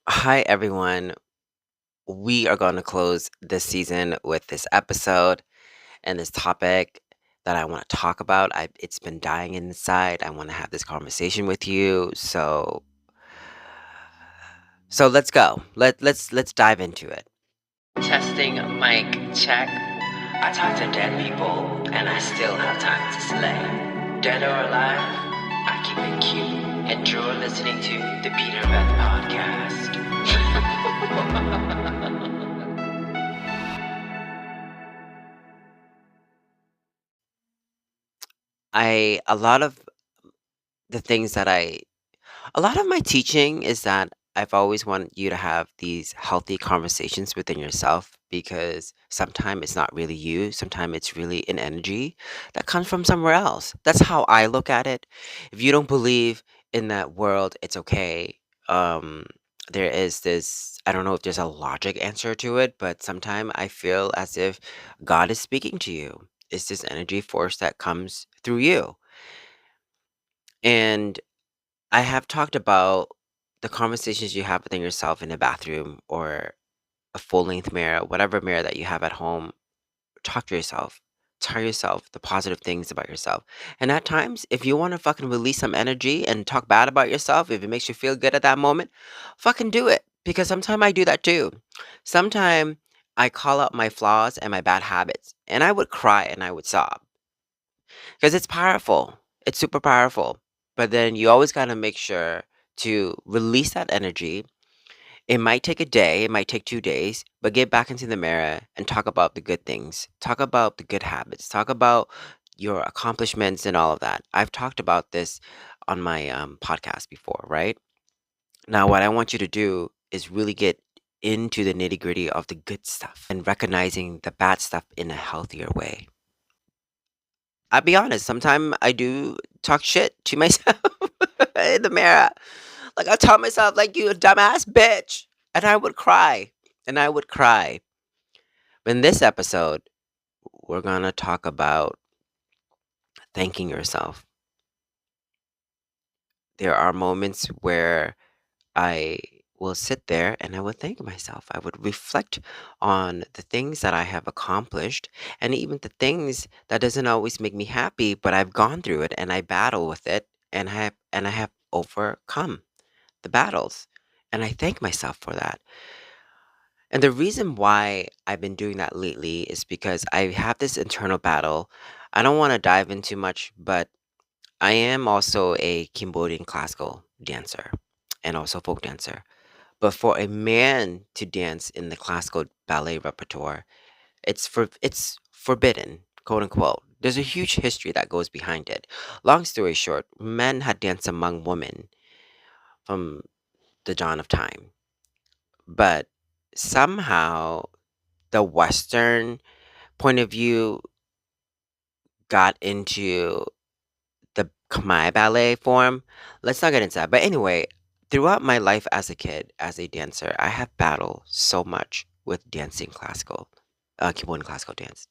Hi, everyone. We are going to close this season with this episode and this topic that I want to talk about. It's been dying inside. I want to have this conversation with you. So let's go. Let's dive into it. Testing mic check. I talk to dead people, and I still have time to slay. Dead or alive, I keep it cute. And you're listening to the PeterVeth Podcast. I a lot of the things that I A lot of my teaching is that I've always wanted you to have these healthy conversations within yourself because sometimes it's not really you, sometimes it's really an energy that comes from somewhere else. That's how I look at it. If you don't believe in that world, it's okay. Um, there is this, I don't know if there's a logic answer to it, but sometimes I feel as if God is speaking to you. It's this energy force that comes through you. And I have talked about the conversations you have within yourself in the bathroom or a full length mirror, whatever mirror that you have at home. Talk to yourself. Tell yourself the positive things about yourself. And at times, if you want to fucking release some energy and talk bad about yourself, if it makes you feel good at that moment, fucking do it. Because sometimes I do that too. Sometimes I call out my flaws and my bad habits, and I would cry and I would sob because it's powerful. It's super powerful. But then you always got to make sure to release that energy. It might take a day, it might take 2 days, but get back into the mirror and talk about the good things. Talk about the good habits. Talk about your accomplishments and all of that. I've talked about this on my podcast before, right? Now, what I want you to do is really get into the nitty gritty of the good stuff and recognizing the bad stuff in a healthier way. I'll be honest, sometimes I do talk shit to myself in the mirror. Like I tell myself, like, you a dumbass bitch. And I would cry. And I would cry. But in this episode, we're gonna talk about thanking yourself. There are moments where I will sit there and I would thank myself. I would reflect on the things that I have accomplished and even the things that doesn't always make me happy, but I've gone through it and I battle with it and I have overcome the battles. And I thank myself for that. And the reason why I've been doing that lately is because I have this internal battle. I don't want to dive into much, but I am also a Cambodian classical dancer and also folk dancer. But for a man to dance in the classical ballet repertoire, it's forbidden, quote unquote. There's a huge history that goes behind it. Long story short, men had danced among women from the dawn of time. But somehow the Western point of view got into the Khmer ballet form. Let's not get into that. But anyway, throughout my life as a kid, as a dancer, I have battled so much with dancing classical, Cambodian classical dance.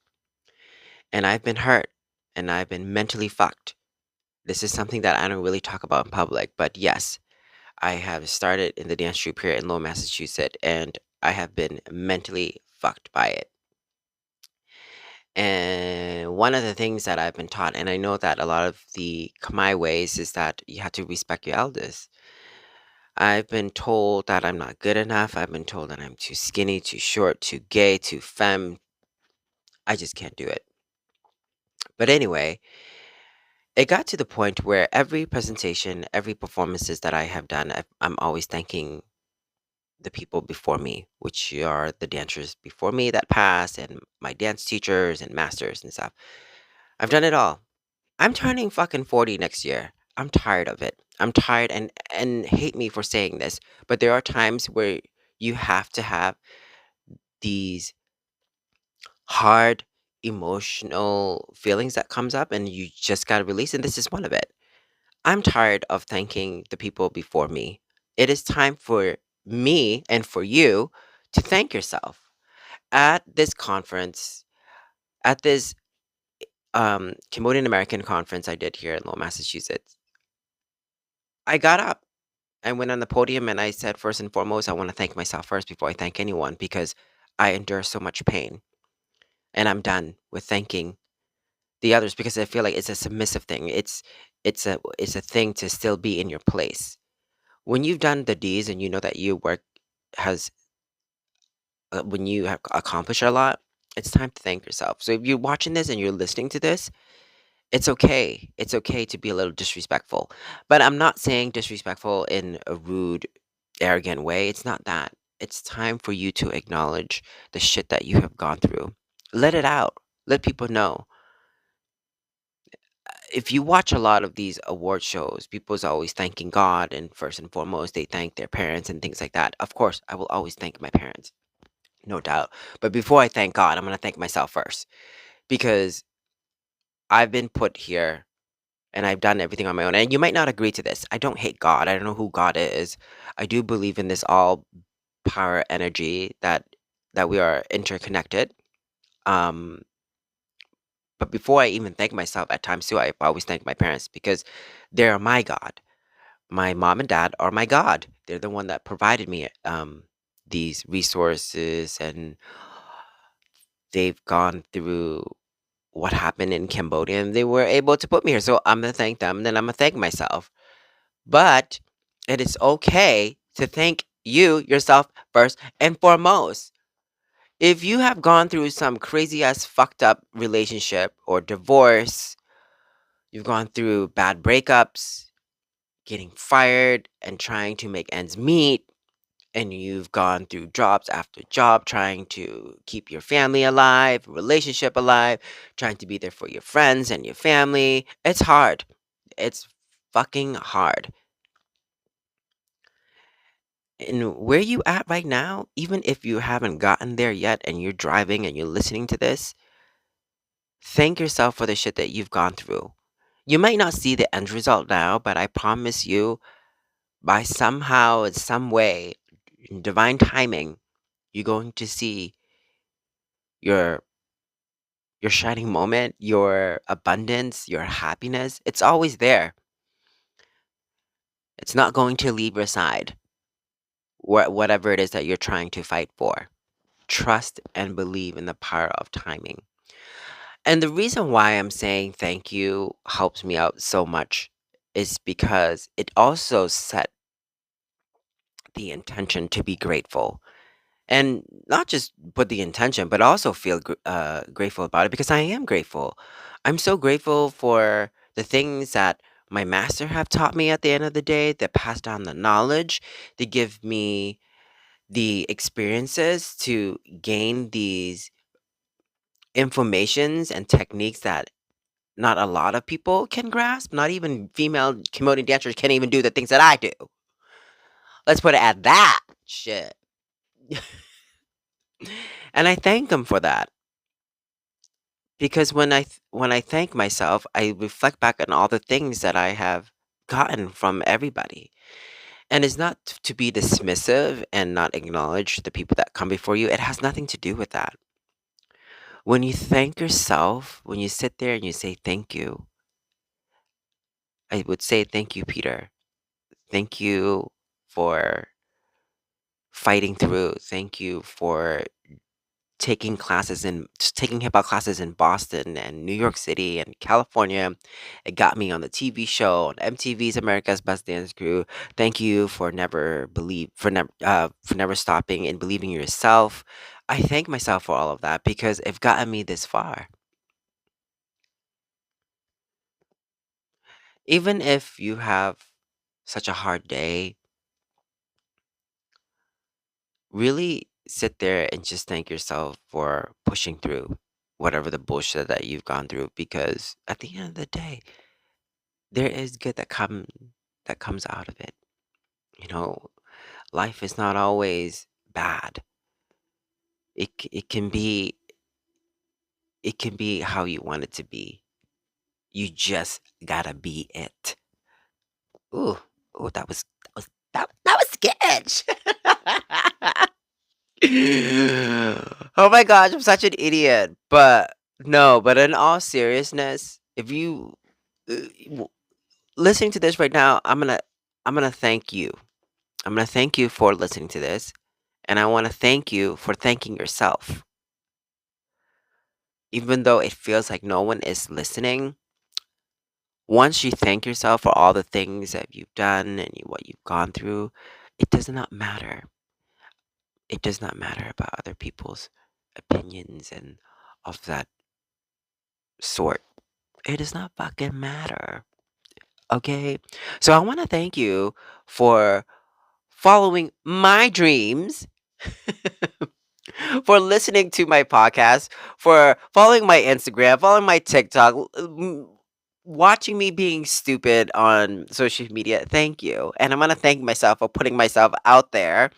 And I've been hurt and I've been mentally fucked. This is something that I don't really talk about in public, but yes, I have started in the dance troupe here in Lowell, Massachusetts, and I have been mentally fucked by it. And one of the things that I've been taught, and I know that a lot of the Khmer ways is that you have to respect your elders. I've been told that I'm not good enough. I've been told that I'm too skinny, too short, too gay, too femme. I just can't do it. But anyway, it got to the point where every presentation, every performances that I have done, I'm always thanking the people before me, which are the dancers before me that passed, and my dance teachers and masters and stuff. I've done it all. I'm turning fucking 40 next year. I'm tired of it. I'm tired and hate me for saying this, but there are times where you have to have these hard emotional feelings that comes up and you just got to release, and this is one of it. I'm tired of thanking the people before me. It is time for me and for you to thank yourself. At this conference, at this Cambodian American conference I did here in Lowell, Massachusetts, I got up I went on the podium and I said, first and foremost, I want to thank myself first before I thank anyone because I endure so much pain. And I'm done with thanking the others because I feel like it's a submissive thing. It's a thing to still be in your place. When you've done the deeds and you know that your work has when you have accomplished a lot, it's time to thank yourself. So if you're watching this and you're listening to this, it's okay. It's okay to be a little disrespectful. But I'm not saying disrespectful in a rude, arrogant way. It's not that. It's time for you to acknowledge the shit that you have gone through. Let it out. Let people know. If you watch a lot of these award shows, people's always thanking God, and first and foremost, they thank their parents and things like that. Of course, I will always thank my parents, no doubt. But before I thank God, I'm going to thank myself first because I've been put here and I've done everything on my own. And you might not agree to this. I don't hate God. I don't know who God is. I do believe in this all power energy that we are interconnected. Um, but before I even thank myself at times too, I always thank my parents because they're my God. My mom and dad are my God. They're the one that provided me these resources, and they've gone through what happened in Cambodia, and they were able to put me here. So I'm gonna thank them, and then I'm gonna thank myself. But it is okay to thank you yourself first and foremost. If you have gone through some crazy ass fucked up relationship or divorce, you've gone through bad breakups, getting fired, and trying to make ends meet, and you've gone through jobs after job trying to keep your family alive, relationship alive, trying to be there for your friends and your family. It's hard. It's fucking hard. And where you at right now, even if you haven't gotten there yet and you're driving and you're listening to this, thank yourself for the shit that you've gone through. You might not see the end result now, but I promise you, by somehow, in some way, in divine timing, you're going to see your your shining moment, your abundance, your happiness. It's always there. It's not going to leave your side, whatever it is that you're trying to fight for. Trust and believe in the power of timing. And the reason why I'm saying thank you helps me out so much is because it also set the intention to be grateful. And not just put the intention, but also feel grateful about it because I am grateful. I'm so grateful for the things that my master have taught me at the end of the day, that pass down the knowledge, to give me the experiences to gain these informations and techniques that not a lot of people can grasp. Not even female Cambodian dancers can even do the things that I do. Let's put it at that shit. And I thank them for that because when I thank myself, I reflect back on all the things that I have gotten from everybody. And it's not to be dismissive and not acknowledge the people that come before you. It has nothing to do with that. When you thank yourself, when you sit there and you say thank you, I would say thank you, Peter. Thank you for fighting through. Thank you for taking hip hop classes in Boston and New York City and California. It got me on the TV show on MTV's America's Best Dance Crew. Thank you for never stopping and believing in yourself. I thank myself for all of that because it's gotten me this far. Even if you have such a hard day, really sit there and just thank yourself for pushing through whatever the bullshit that you've gone through because at the end of the day, there is good that comes out of it. You know, life is not always bad. It can be how you want it to be. You just gotta be it. Ooh, ooh, that was sketch. Oh my gosh, I'm such an idiot. But no, but in all seriousness, if you uh, w- listening to this right now, I'm gonna thank you. I'm going to thank you for listening to this. And I want to thank you for thanking yourself. Even though it feels like no one is listening, once you thank yourself for all the things that you've done and what you've gone through, it does not matter. It does not matter about other people's opinions and of that sort. It does not fucking matter. Okay? So I want to thank you for following my dreams, for listening to my podcast, for following my Instagram, following my TikTok, watching me being stupid on social media. Thank you. And I'm going to thank myself for putting myself out there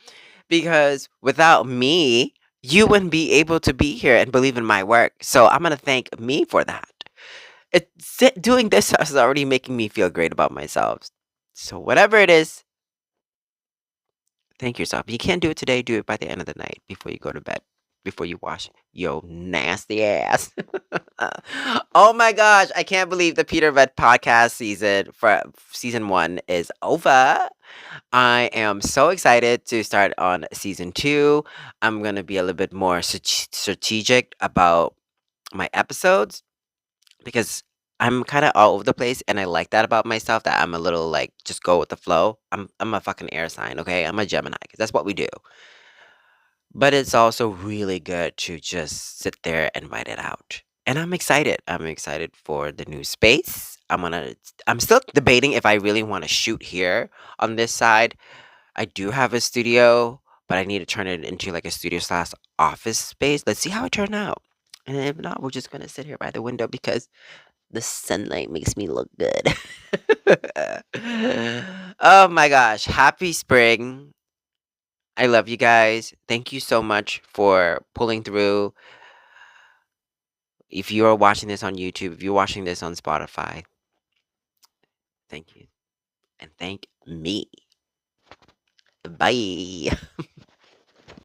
because without me, you wouldn't be able to be here and believe in my work. So I'm going to thank me for that. Doing this is already making me feel great about myself. So whatever it is, thank yourself. If you can't do it today, do it by the end of the night before you go to bed, before you wash your nasty ass. Oh my gosh, I can't believe the PeterVeth podcast season for season 1 is over. I am so excited to start on season 2. I'm going to be a little bit more strategic about my episodes because I'm kind of all over the place and I like that about myself that I'm a little like just go with the flow. I'm a fucking air sign, okay? I'm a Gemini because that's what we do. But it's also really good to just sit there and write it out. And I'm excited. I'm excited for the new space. I'm still debating if I really want to shoot here on this side. I do have a studio, but I need to turn it into like a studio slash office space. Let's see how it turns out. And if not, we're just gonna sit here by the window because the sunlight makes me look good. Oh my gosh. Happy spring. I love you guys. Thank you so much for pulling through. If you are watching this on YouTube, if you're watching this on Spotify, thank you. And thank me. Bye.